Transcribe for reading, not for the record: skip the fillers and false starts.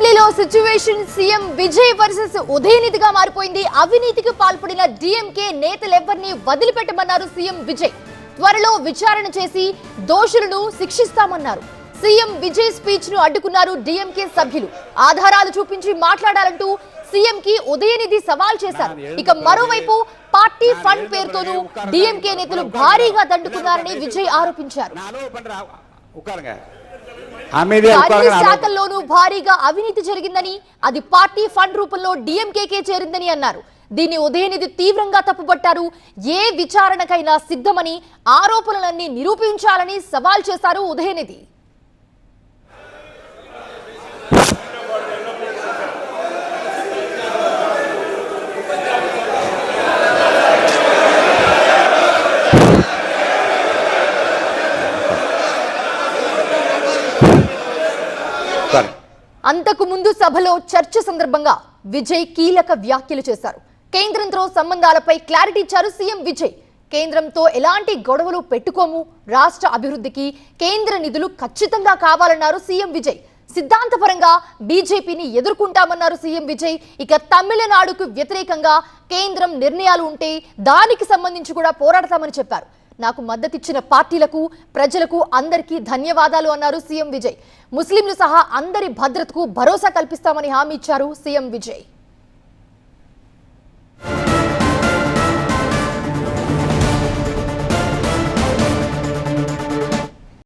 అసెంబ్లీలో situation CM Vijay versus ఉదయనిధిగా మారిపోయింది. అవినీతికి పాల్పడిన డీఎంకే నేతలెవ్వరిని వదిలిపెట్టమన్నారు సీఎం విజయ్. త్వరలో విచారణ చేసి దోషులను శిక్షిస్తామన్నారు. సీఎం విజయ్ స్పీచ్ ను అడ్డుకున్నారు డీఎంకే సభ్యులు. ఆధారాలు చూపించి మాట్లాడాలంటూ సీఎం కి ఉదయనిధి సవాల్ చేశారు. ఇక మరోవైపు పార్టీ ఫండ్ పేరుతోనూ డీఎంకే నేతలు భారీగా దండుకున్నారని విజయ్ ఆరోపించారు. శాఖల్లోనూ భారీగా అవినీతి జరిగిందని, అది పార్టీ ఫండ్ రూపంలో డీఎంకేకే చేరిందని అన్నారు. దీన్ని ఉదయనిధి తీవ్రంగా తప్పుపట్టారు. ఏ విచారణకైనా సిద్ధమని, ఆరోపణలన్నీ నిరూపించాలని సవాల్ చేశారు ఉదయనిధి. అంతకు ముందు సభలో చర్చ సందర్భంగా విజయ్ కీలక వ్యాఖ్యలు చేశారు. కేంద్రంతో సంబంధాలపై క్లారిటీ ఇచ్చారు సీఎం విజయ్. కేంద్రంతో ఎలాంటి గొడవలు పెట్టుకోము, రాష్ట్ర అభివృద్ధికి కేంద్ర నిధులు ఖచ్చితంగా కావాలన్నారు సీఎం విజయ్. సిద్ధాంతపరంగా బీజేపీని ఎదుర్కొంటామన్నారు సీఎం విజయ్. ఇక తమిళనాడుకు వ్యతిరేకంగా కేంద్రం నిర్ణయాలు ఉంటే దానికి సంబంధించి కూడా పోరాడతామని చెప్పారు. నాకు మద్దతిచ్చిన పార్టీలకు, ప్రజలకు అందరికీ ధన్యవాదాలు అన్నారు సీఎం విజయ్. ముస్లింలు సహా అందరి భద్రతకు భరోసా కల్పిస్తామని హామీ ఇచ్చారు సీఎం విజయ్.